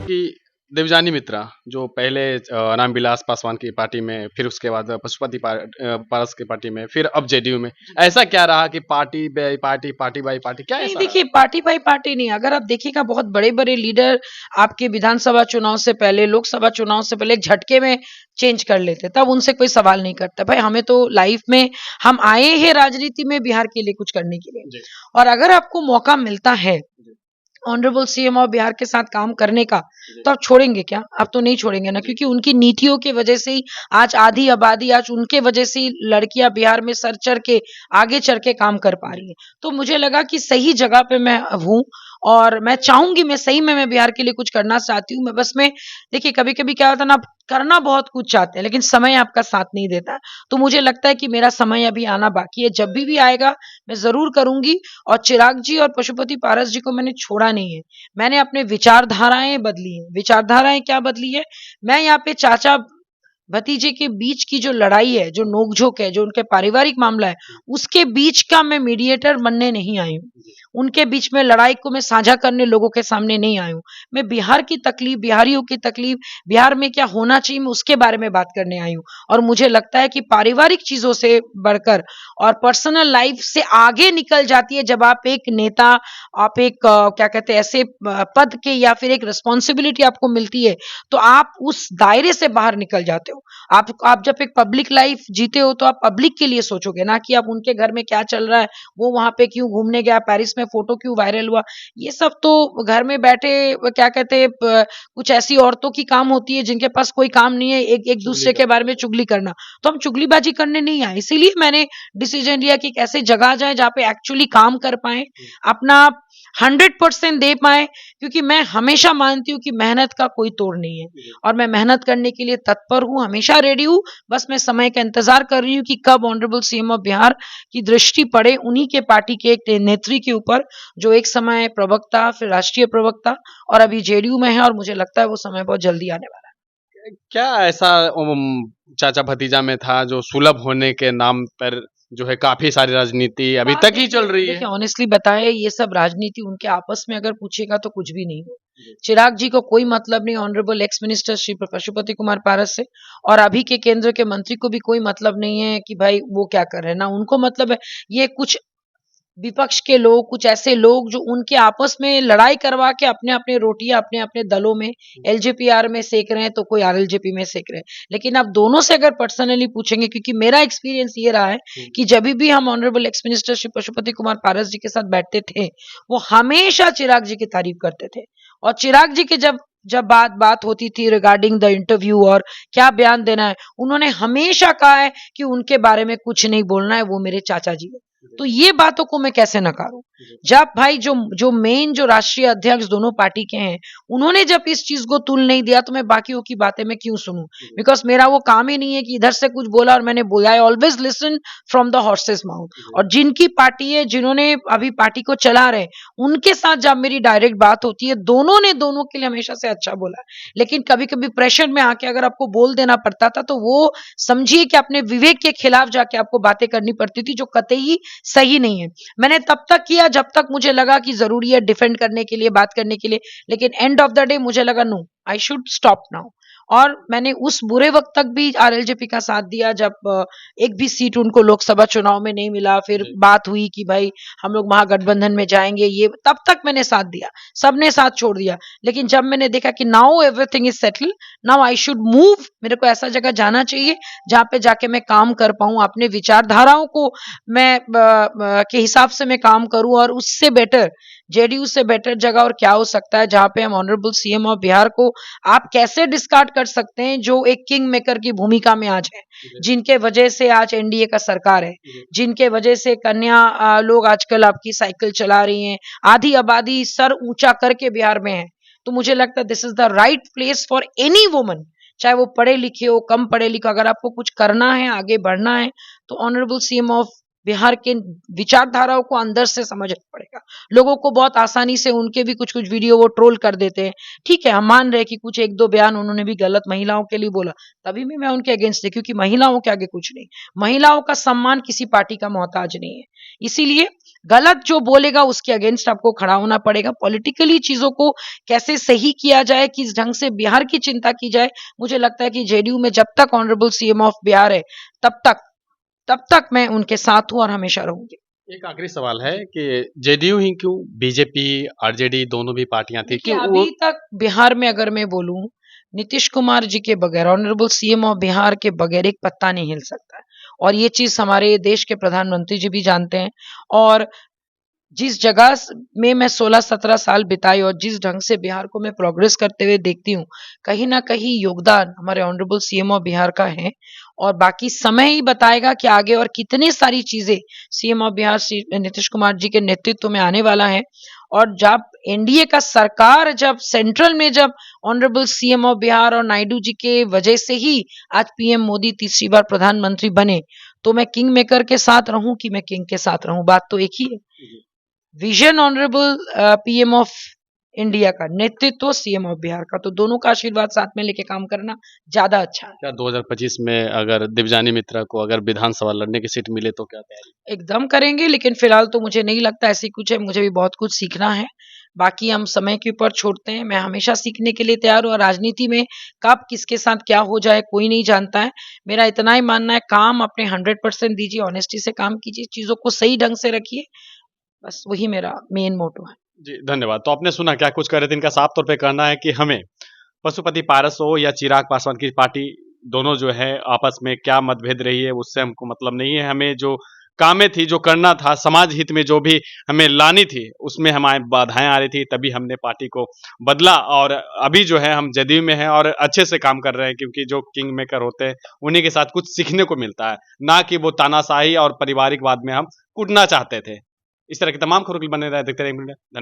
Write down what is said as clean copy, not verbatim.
कि देवयानी मित्रा जो पहले रामविलास पासवान की पार्टी में, फिर उसके बाद पारस की पार्टी में, फिर अब जेडीयू में, ऐसा क्या रहा कि party bi party, party bi party, क्या नहीं ऐसा रहा? देखिए, पार्टी बाई पार्टी नहीं, अगर आप देखिएगा बहुत बड़े बड़े लीडर आपके विधानसभा चुनाव से पहले, लोकसभा चुनाव से पहले एक झटके में चेंज कर लेते, तब उनसे कोई सवाल नहीं करता। भाई हमें तो लाइफ में हम आए हैं राजनीति में बिहार के लिए कुछ करने के लिए, जी, और अगर आपको मौका मिलता है जी, ऑनरेबल सीएम और बिहार के साथ काम करने का, जी, तो आप छोड़ेंगे क्या? आप तो नहीं छोड़ेंगे ना, जी, क्योंकि उनकी नीतियों की वजह से ही आज आधी आबादी, आज उनके वजह से ही लड़कियां बिहार में सर चढ़ के आगे चढ़ के काम कर पा जी, रही है। तो मुझे लगा कि सही जगह पे मैं हूँ, और मैं चाहूंगी, मैं सही में मैं बिहार के लिए कुछ करना चाहती हूँ। मैं बस में देखिए, कभी कभी क्या होता है ना, आप करना बहुत कुछ चाहते हैं लेकिन समय आपका साथ नहीं देता। तो मुझे लगता है कि मेरा समय अभी आना बाकी है, जब भी आएगा मैं जरूर करूंगी। और चिराग जी और पशुपति पारस जी को मैंने छोड़ा नहीं है, मैंने अपने विचारधाराएं बदली हैं। विचारधाराएं क्या बदली है? मैं यहाँ पे चाचा भतीजे के बीच की जो लड़ाई है, जो नोकझोंक है, जो उनके पारिवारिक मामला है, उसके बीच का मैं मीडिएटर बनने नहीं आई हूँ। जी, उनके बीच में लड़ाई को मैं साझा करने लोगों के सामने नहीं आई हूँ। मैं बिहार की तकलीफ, बिहारियों की तकलीफ, बिहार में क्या होना चाहिए, मैं उसके बारे में बात करने आई हूँ। और मुझे लगता है कि पारिवारिक चीजों से बढ़कर और पर्सनल लाइफ से आगे निकल जाती है जब आप एक नेता, आप एक क्या कहते हैं ऐसे पद के, या फिर एक रिस्पॉन्सिबिलिटी आपको मिलती है, तो आप उस दायरे से बाहर निकल जाते हो। आप जब एक पब्लिक लाइफ जीते हो तो आप पब्लिक के लिए सोचोगे ना, कि आप उनके घर में क्या चल रहा है, वो वहां पे क्यों घूमने गया, पेरिस में फोटो क्यों वायरल हुआ। ये सब तो घर में बैठे क्या कहते हैं कुछ ऐसी औरतों की काम होती है जिनके पास कोई काम नहीं है, एक एक चुगली दूसरे के करते बारे हैं। में चुगली करना। तो हम चुगलीबाजी करने नहीं आए, इसीलिए मैंने डिसीजन लिया कि कैसे जगह जाए जहाँ पे एक्चुअली काम कर पाए, जी, अपना 100% दे पाए। क्योंकि मैं हमेशा मानती हूँ कि मेहनत का कोई तोड़ नहीं है, जी, और मैं मेहनत करने के लिए तत्पर हूँ, हमेशा रेडी हूँ। बस मैं समय का इंतजार कर रही हूँ कि कब ऑनरेबल सीएम ऑफ बिहार की दृष्टि पड़े उन्हीं के पार्टी के एक नेत्री के ऊपर, जो एक समय प्रवक्ता, फिर राष्ट्रीय प्रवक्ता, और अभी जेडीयू में है। और मुझे लगता है वो समय बहुत जल्दी आने वाला क्या ऐसा चाचा भतीजा में था जो सुलभ होने के नाम पर जो है काफी सारी राजनीति है। अभी बात तक ही चल देखिए रही है? देखिए ऑनेस्टली बताए, ये सब राजनीति उनके आपस में अगर पूछेगा तो कुछ भी नहीं है। जी, चिराग जी को कोई मतलब नहीं honourable ex minister Shri Pashupati Kumar Paras से, और अभी के केंद्र के मंत्री को भी कोई मतलब नहीं है कि भाई वो क्या कर रहे हैं ना, उनको मतलब है। ये कुछ विपक्ष के लोग, कुछ ऐसे लोग जो उनके आपस में लड़ाई करवा के अपने अपने रोटियां अपने अपने दलों में, एलजेपीआर में सेक रहे हैं तो कोई आरएलजेपी में सेक रहे हैं। लेकिन आप दोनों से अगर पर्सनली पूछेंगे, क्योंकि मेरा एक्सपीरियंस ये रहा है कि जब भी हम honourable ex minister Shri Pashupati Kumar Paras ji के साथ बैठते थे, वो हमेशा चिराग जी की तारीफ करते थे। और चिराग जी के जब जब बात होती थी रिगार्डिंग द इंटरव्यू और क्या बयान देना है, उन्होंने हमेशा कहा है कि उनके बारे में कुछ नहीं बोलना है, वो मेरे चाचा जी है। तो ये बातों को मैं कैसे नकारूं? जब भाई जो जो मेन जो राष्ट्रीय अध्यक्ष दोनों पार्टी के हैं, उन्होंने जब इस चीज को तुल नहीं दिया, तो मैं बाकियों की बातें मैं क्यों सुनूं? बिकॉज मेरा वो काम ही नहीं है कि इधर से कुछ बोला और मैंने बोला। I always listen from the horses mouth. और जिनकी पार्टी है, जिन्होंने अभी पार्टी को चला रहे, उनके साथ जब मेरी डायरेक्ट बात होती है, दोनों ने दोनों के लिए हमेशा से अच्छा बोला है। लेकिन कभी कभी प्रेशर में आके अगर आपको बोल देना पड़ता था, तो वो समझिए कि अपने विवेक के खिलाफ जाके आपको बातें करनी पड़ती थी, जो कतई सही नहीं है। मैंने तब तक किया जब तक मुझे लगा कि जरूरी है डिफेंड करने के लिए, बात करने के लिए। लेकिन एंड ऑफ द डे मुझे लगा no, I should stop now. और मैंने उस बुरे वक्त तक भी आरएलजेपी का साथ दिया जब एक भी सीट उनको लोकसभा चुनाव में नहीं मिला। फिर जी, बात हुई कि भाई हम लोग महागठबंधन में जाएंगे, ये तब तक मैंने साथ दिया, सबने साथ छोड़ दिया। लेकिन जब मैंने देखा कि now everything is settle, now I should move, मेरे को ऐसा जगह जाना चाहिए जहां पे जाके मैं काम कर पाऊं, अपने विचारधाराओं को मैं के हिसाब से मैं काम करूं। और उससे बेटर, जेडीयू से बेटर जगह और क्या हो सकता है, जहां पे हम ऑनरेबल सीएम ऑफ बिहार को आप कैसे डिस्कार्ड कर सकते हैं, जो एक किंग मेकर की भूमिका में आज है, जिनके वजह से आज एनडीए का सरकार है, जिनके वजह से कन्या लोग आजकल आपकी साइकिल चला रही हैं, आधी आबादी सर ऊंचा करके बिहार में है। तो मुझे लगता है this is the right place for any woman, चाहे वो पढ़े लिखे हो, कम पढ़े लिखे, अगर आपको कुछ करना है, आगे बढ़ना है, तो ऑनरेबल सीएम ऑफ बिहार के विचारधाराओं को अंदर से समझना पड़ेगा। लोगों को बहुत आसानी से उनके भी कुछ कुछ वीडियो वो ट्रोल कर देते हैं। ठीक है, हम मान रहे हैं कि कुछ एक दो बयान उन्होंने भी गलत महिलाओं के लिए बोला, तभी भी मैं उनके अगेंस्ट थी, क्योंकि महिलाओं के आगे कुछ नहीं। महिलाओं का सम्मान किसी पार्टी का मोहताज नहीं है। इसीलिए गलत जो बोलेगा उसके अगेंस्ट आपको खड़ा होना पड़ेगा। पॉलिटिकली चीजों को कैसे सही किया जाए, किस ढंग से बिहार की चिंता की जाए, मुझे लगता है कि जेडीयू में जब तक ऑनरेबल सीएम ऑफ बिहार है तब तक मैं उनके साथ हूं और हमेशा रहूंगी। एक आखिरी सवाल है कि जेडीयू ही क्यों, बीजेपी आरजेडी दोनों भी पार्टियां थी, देखिए, क्यों वो? अभी तक बिहार में अगर मैं बोलूं, नीतीश कुमार जी के बगैर, ऑनरेबल सीएम ऑफ बिहार के बगैर एक पत्ता नहीं हिल सकता है। और ये चीज हमारे देश के प्रधानमंत्री जी भी जानते हैं। और जिस जगह में मैं 16-17 साल बिताई और जिस ढंग से बिहार को मैं प्रोग्रेस करते हुए देखती हूँ, कहीं ना कहीं योगदान हमारे ऑनरेबल सीएम ऑफ बिहार का है। और बाकी समय ही बताएगा कि आगे और कितनी सारी चीजें सीएम ऑफ बिहार नीतीश कुमार जी के नेतृत्व में आने वाला है। और जब एनडीए का सरकार, जब सेंट्रल में, जब ऑनरेबल सीएम ऑफ बिहार और नायडू जी के वजह से ही आज पीएम मोदी तीसरी बार प्रधानमंत्री बने, तो मैं किंग मेकर के साथ रहूं कि मैं किंग के साथ रहूं, बात तो एक ही है। Vision honourable PM of India का, नेतृत्व सीएम ऑफ बिहार का, तो दोनों का आशीर्वाद साथ में लेके काम करना ज्यादा अच्छा है। क्या 2025 में अगर दिव्यानी मित्रा को अगर विधानसभा लड़ने की सीट मिले तो क्या तैयारी? एकदम करेंगे, लेकिन फिलहाल तो मुझे नहीं लगता ऐसी कुछ है, मुझे भी बहुत कुछ सीखना है। बाकी हम समय के ऊपर छोड़ते हैं, मैं हमेशा सीखने के लिए तैयार हूँ। और राजनीति में कब किसके साथ क्या हो जाए कोई नहीं जानता है। मेरा इतना ही मानना है, काम अपने 100% दीजिए, ऑनेस्टी से काम कीजिए, चीजों को सही ढंग से रखिए, बस वही मेरा मेन मोटो है। जी धन्यवाद। तो आपने सुना क्या कुछ कह रहे थे, इनका साफ तौर पे कहना है कि हमें पशुपति पारस हो या चिराग पासवान की पार्टी, दोनों जो है आपस में क्या मतभेद रही है उससे हमको मतलब नहीं है। हमें जो कामें थी, जो करना था, समाज हित में जो भी हमें लानी थी, उसमें हमारी बाधाएं आ रही थी, तभी हमने पार्टी को बदला। और अभी जो है हम जदयू में हैं और अच्छे से काम कर रहे हैं, क्योंकि जो किंग मेकर होते हैं उन्हीं के साथ कुछ सीखने को मिलता है, ना कि वो तानाशाही और पारिवारिकवाद में हम कूटना चाहते थे। इस तरह की तमाम खबरों के लिए बने रहे, देखते रहे।